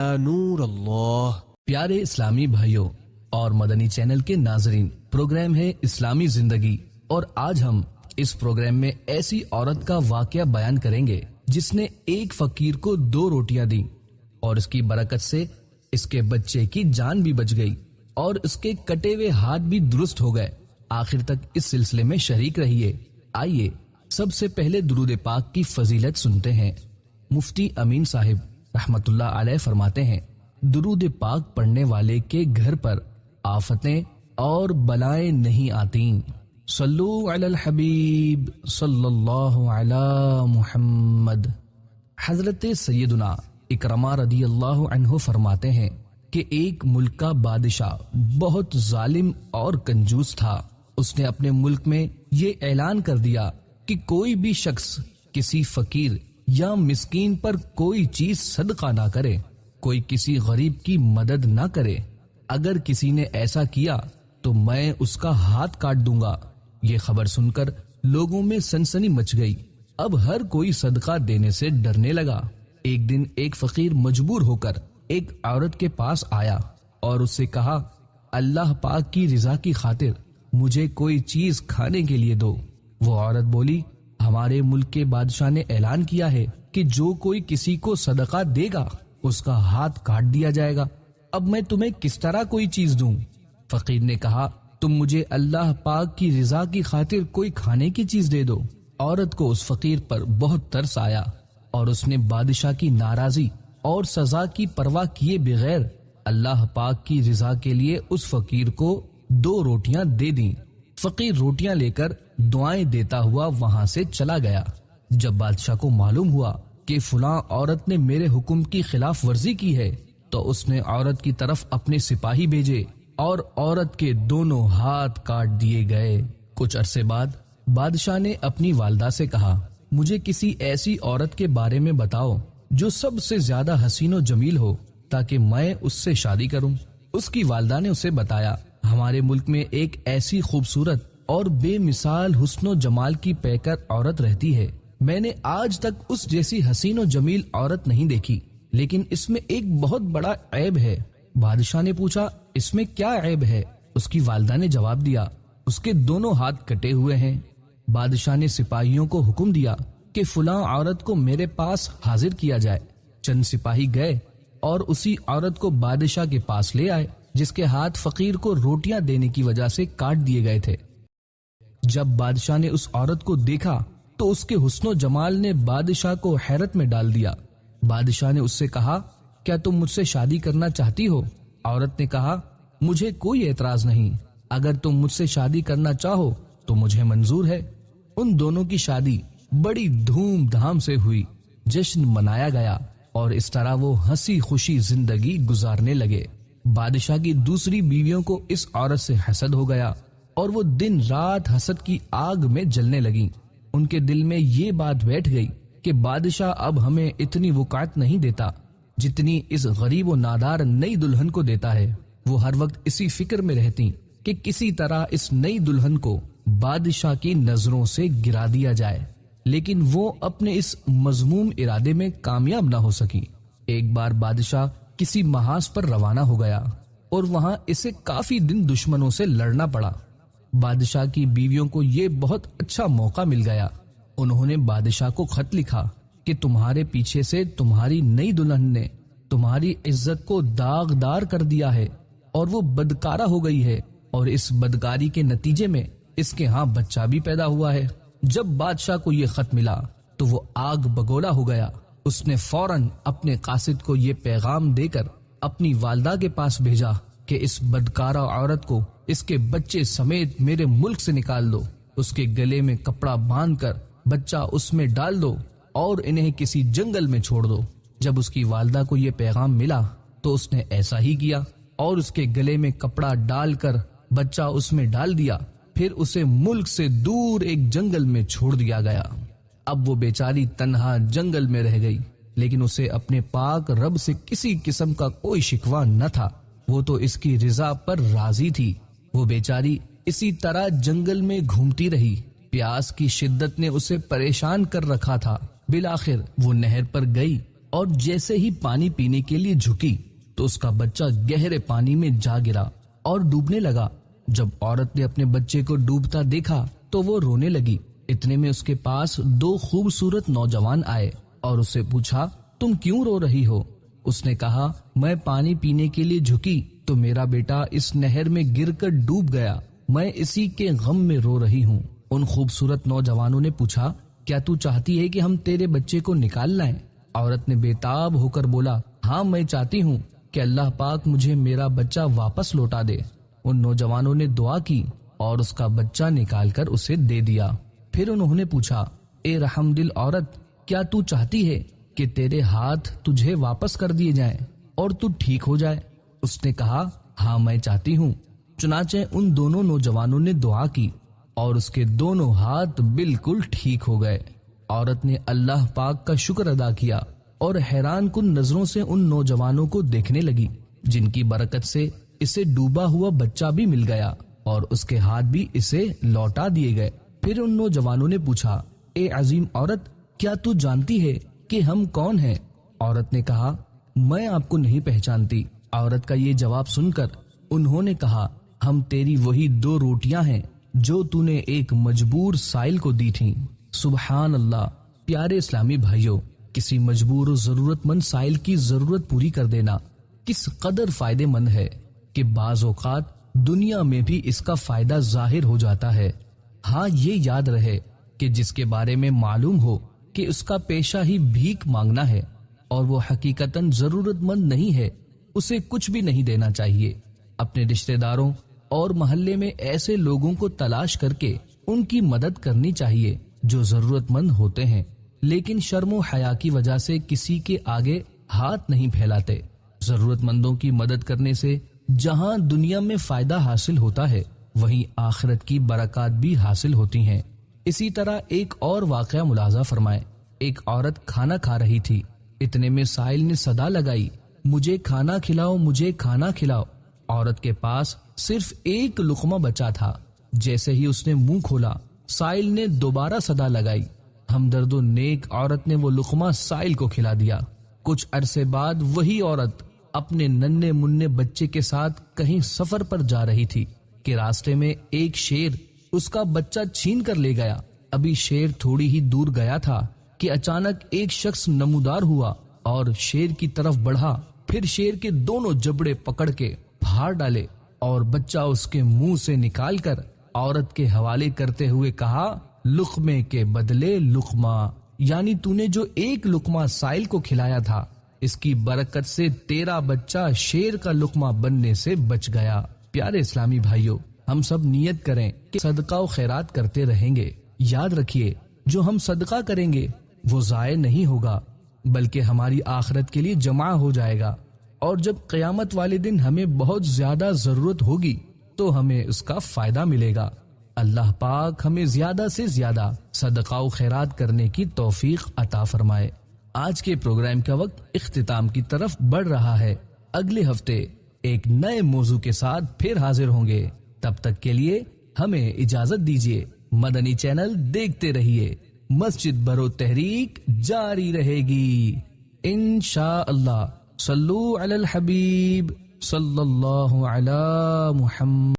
نور اللہ۔ پیارے اسلامی بھائیوں اور مدنی چینل کے ناظرین، پروگرام ہے اسلامی زندگی، اور آج ہم اس پروگرام میں ایسی عورت کا واقعہ بیان کریں گے جس نے ایک فقیر کو 2 روٹیاں دیں، اور اس کی برکت سے اس کے بچے کی جان بھی بچ گئی اور اس کے کٹے ہوئے ہاتھ بھی درست ہو گئے۔ آخر تک اس سلسلے میں شریک رہیے۔ آئیے سب سے پہلے درود پاک کی فضیلت سنتے ہیں۔ مفتی امین صاحب رحمت اللہ علیہ فرماتے ہیں، درود پاک پڑھنے والے کے گھر پر آفتیں اور بلائیں نہیں آتیں۔ صلو علی الحبیب صلی اللہ علی محمد۔ حضرت سیدنا اکرمہ رضی اللہ عنہ فرماتے ہیں کہ ایک ملک کا بادشاہ بہت ظالم اور کنجوس تھا۔ اس نے اپنے ملک میں یہ اعلان کر دیا کہ کوئی بھی شخص کسی فقیر یا مسکین پر کوئی چیز صدقہ نہ کرے، کوئی کسی غریب کی مدد نہ کرے۔ اگر کسی نے ایسا کیا تو میں اس کا ہاتھ کاٹ دوں گا۔ یہ خبر سن کر لوگوں میں سنسنی مچ گئی۔ اب ہر کوئی صدقہ دینے سے ڈرنے لگا۔ ایک دن ایک فقیر مجبور ہو کر ایک عورت کے پاس آیا اور اس سے کہا، اللہ پاک کی رضا کی خاطر مجھے کوئی چیز کھانے کے لیے دو۔ وہ عورت بولی، ہمارے ملک کے بادشاہ نے اعلان کیا ہے کہ جو کوئی کسی کو صدقہ دے گا اس کا ہاتھ کاٹ دیا جائے گا، اب میں تمہیں کس طرح کوئی چیز دوں؟ فقیر نے کہا، تم مجھے اللہ پاک کی رضا کی خاطر کوئی کھانے کی چیز دے دو۔ عورت کو اس فقیر پر بہت ترس آیا اور اس نے بادشاہ کی ناراضی اور سزا کی پرواہ کیے بغیر اللہ پاک کی رضا کے لیے اس فقیر کو 2 روٹیاں دے دیں۔ فقیر روٹیاں لے کر دعائیں دیتا ہوا وہاں سے چلا گیا۔ جب بادشاہ کو معلوم ہوا کہ فلاں عورت نے میرے حکم کی خلاف ورزی کی ہے تو اس نے عورت کی طرف اپنے سپاہی بھیجے اور عورت کے دونوں ہاتھ کاٹ دیے گئے۔ کچھ عرصے بعد بادشاہ نے اپنی والدہ سے کہا، مجھے کسی ایسی عورت کے بارے میں بتاؤ جو سب سے زیادہ حسین و جمیل ہو تاکہ میں اس سے شادی کروں۔ اس کی والدہ نے اسے بتایا، ہمارے ملک میں ایک ایسی خوبصورت اور بے مثال حسن و جمال کی پیکر عورت رہتی ہے۔ میں نے آج تک اس جیسی حسین و جمیل عورت نہیں دیکھی، لیکن اس میں ایک بہت بڑا عیب ہے۔ بادشاہ نے پوچھا، اس میں کیا عیب ہے؟ اس کی والدہ نے جواب دیا، اس کے دونوں ہاتھ کٹے ہوئے ہیں۔ بادشاہ نے سپاہیوں کو حکم دیا کہ فلاں عورت کو میرے پاس حاضر کیا جائے۔ چند سپاہی گئے اور اسی عورت کو بادشاہ کے پاس لے آئے جس کے ہاتھ فقیر کو روٹیاں دینے کی وجہ سے کاٹ دیے گئے تھے۔ جب بادشاہ نے اس عورت کو دیکھا تو اس کے حسن و جمال نے بادشاہ کو حیرت میں ڈال دیا۔ بادشاہ نے اس سے کہا، کیا تم مجھ سے شادی کرنا چاہتی ہو؟ عورت نے کہا، مجھے کوئی اعتراض نہیں، اگر تم مجھ سے شادی کرنا چاہو تو مجھے منظور ہے۔ ان دونوں کی شادی بڑی دھوم دھام سے ہوئی، جشن منایا گیا اور اس طرح وہ ہنسی خوشی زندگی گزارنے لگے۔ بادشاہ کی دوسری بیویوں کو اس عورت سے حسد ہو گیا اور وہ دن رات حسد کی آگ میں جلنے لگیں۔ ان کے دل میں یہ بات بیٹھ گئی کہ بادشاہ اب ہمیں اتنی وقعت نہیں دیتا جتنی اس غریب و نادار نئی دلہن کو دیتا ہے۔ وہ ہر وقت اسی فکر میں رہتی کہ کسی طرح اس نئی دلہن کو بادشاہ کی نظروں سے گرا دیا جائے، لیکن وہ اپنے اس مذموم ارادے میں کامیاب نہ ہو سکی۔ ایک بار بادشاہ کسی محاذ پر روانہ ہو گیا اور وہاں اسے کافی دن دشمنوں سے لڑنا پڑا۔ بادشاہ کی بیویوں کو یہ بہت اچھا موقع مل گیا۔ انہوں نے بادشاہ کو خط لکھا کہ تمہارے پیچھے سے تمہاری نئی دلہن نے تمہاری عزت کو داغدار کر دیا ہے اور وہ بدکارہ ہو گئی ہے، اور اس بدکاری کے نتیجے میں اس کے ہاں بچہ بھی پیدا ہوا ہے۔ جب بادشاہ کو یہ خط ملا تو وہ آگ بگولا ہو گیا۔ اس نے فوراً اپنے قاصد کو یہ پیغام دے کر اپنی والدہ کے پاس بھیجا کہ اس بدکارہ عورت کو اس کے بچے سمیت میرے ملک سے نکال دو، اس کے گلے میں کپڑا باندھ کر بچہ اس میں ڈال دو اور انہیں کسی جنگل میں چھوڑ دو۔ جب اس کی والدہ کو یہ پیغام ملا تو اس نے ایسا ہی کیا اور اس کے گلے میں کپڑا ڈال کر بچہ اس میں ڈال دیا، پھر اسے ملک سے دور ایک جنگل میں چھوڑ دیا گیا۔ اب وہ بیچاری تنہا جنگل میں رہ گئی، لیکن اسے اپنے پاک رب سے کسی قسم کا کوئی شکوہ نہ تھا، وہ تو اس کی رضا پر راضی تھی۔ وہ بیچاری اسی طرح جنگل میں گھومتی رہی، پیاس کی شدت نے اسے پریشان کر رکھا تھا۔ بالآخر وہ نہر پر گئی اور جیسے ہی پانی پینے کے لیے جھکی تو اس کا بچہ گہرے پانی میں جا گرا اور ڈوبنے لگا۔ جب عورت نے اپنے بچے کو ڈوبتا دیکھا تو وہ رونے لگی۔ اتنے میں اس کے پاس 2 خوبصورت نوجوان آئے اور اسے پوچھا، تم کیوں رو رہی ہو؟ اس نے کہا، میں پانی پینے کے لیے جھکی تو میرا بیٹا اس نہر میں گر کر ڈوب گیا، میں اسی کے غم میں رو رہی ہوں۔ ان خوبصورت نوجوانوں نے پوچھا، کیا تو چاہتی ہے کہ ہم تیرے بچے کو نکال لائیں؟ عورت نے بے تاب ہو کر بولا، ہاں میں چاہتی ہوں کہ اللہ پاک مجھے میرا بچہ واپس لوٹا دے۔ ان نوجوانوں نے دعا کی اور اس کا بچہ نکال کر اسے دے دیا۔ پھر انہوں نے پوچھا، اے رحم دل عورت، کیا تو چاہتی ہے کہ تیرے ہاتھ تجھے واپس کر دیے جائیں اور تو ٹھیک ہو جائے؟ اس نے کہا، ہاں میں چاہتی ہوں۔ چنانچہ ان دونوں نوجوانوں نے دعا کی اور اس کے دونوں ہاتھ بالکل ٹھیک ہو گئے۔ عورت نے اللہ پاک کا شکر ادا کیا اور حیران کن نظروں سے ان نوجوانوں کو دیکھنے لگی، جن کی برکت سے اسے ڈوبا ہوا بچہ بھی مل گیا اور اس کے ہاتھ بھی اسے لوٹا دیے گئے۔ پھر ان نوجوانوں نے پوچھا، اے عظیم عورت، کیا تو جانتی ہے کہ ہم کون ہیں؟ عورت نے کہا، میں آپ کو نہیں پہچانتی۔ عورت کا یہ جواب سن کر انہوں نے کہا، ہم تیری وہی 2 روٹیاں ہیں جو تو نے ایک مجبور سائل کو دی تھیں۔ سبحان اللہ۔ پیارے اسلامی بھائیوں، کسی مجبور و ضرورت مند سائل کی ضرورت پوری کر دینا کس قدر فائدے مند ہے کہ بعض اوقات دنیا میں بھی اس کا فائدہ ظاہر ہو جاتا ہے۔ ہاں یہ یاد رہے کہ جس کے بارے میں معلوم ہو کہ اس کا پیشہ ہی بھیک مانگنا ہے اور وہ حقیقتاً ضرورت مند نہیں ہے، اسے کچھ بھی نہیں دینا چاہیے۔ اپنے رشتہ داروں اور محلے میں ایسے لوگوں کو تلاش کر کے ان کی مدد کرنی چاہیے جو ضرورت مند ہوتے ہیں، لیکن شرم و حیا کی وجہ سے کسی کے آگے ہاتھ نہیں پھیلاتے۔ ضرورت مندوں کی مدد کرنے سے جہاں دنیا میں فائدہ حاصل ہوتا ہے، وہیں آخرت کی برکات بھی حاصل ہوتی ہیں۔ اسی طرح ایک اور واقعہ ملاحظہ فرمائیں۔ ایک عورت کھانا کھا رہی تھی، اتنے میں سائل نے صدا لگائی، مجھے کھانا کھلاؤ، مجھے کھانا کھلاؤ۔ عورت کے پاس صرف ایک لقمہ بچا تھا۔ جیسے ہی اس نے منہ کھولا، سائل نے دوبارہ صدا لگائی۔ ہمدرد و نیک عورت نے وہ لقمہ سائل کو کھلا دیا۔ کچھ عرصے بعد وہی عورت اپنے ننھے منھے بچے کے ساتھ کہیں سفر پر جا رہی تھی کہ راستے میں ایک شیر اس کا بچہ چھین کر لے گیا۔ ابھی شیر تھوڑی ہی دور گیا تھا کہ اچانک ایک شخص نمودار ہوا اور شیر کی طرف بڑھا، پھر شیر کے دونوں جبڑے پکڑ کے پھاڑ ڈالے اور بچہ اس کے منہ سے نکال کر عورت کے حوالے کرتے ہوئے کہا، لقمے کے بدلے لقمہ، یعنی تو نے جو ایک لقمہ سائل کو کھلایا تھا، اس کی برکت سے تیرا بچہ شیر کا لقمہ بننے سے بچ گیا۔ پیارے اسلامی بھائیوں، ہم سب نیت کریں کہ صدقہ و خیرات کرتے رہیں گے۔ یاد رکھیے، جو ہم صدقہ کریں گے وہ ضائع نہیں ہوگا بلکہ ہماری آخرت کے لیے جمع ہو جائے گا، اور جب قیامت والے دن ہمیں بہت زیادہ ضرورت ہوگی تو ہمیں اس کا فائدہ ملے گا۔ اللہ پاک ہمیں زیادہ سے زیادہ صدقہ و خیرات کرنے کی توفیق عطا فرمائے۔ آج کے پروگرام کا وقت اختتام کی طرف بڑھ رہا ہے۔ اگلے ہفتے ایک نئے موضوع کے ساتھ پھر حاضر ہوں گے۔ تب تک کے لیے ہمیں اجازت دیجیے۔ مدنی چینل دیکھتے رہیے، مسجد برو تحریک جاری رہے گی انشاءاللہ۔ صلو علی الحبیب صلی اللہ علی محمد۔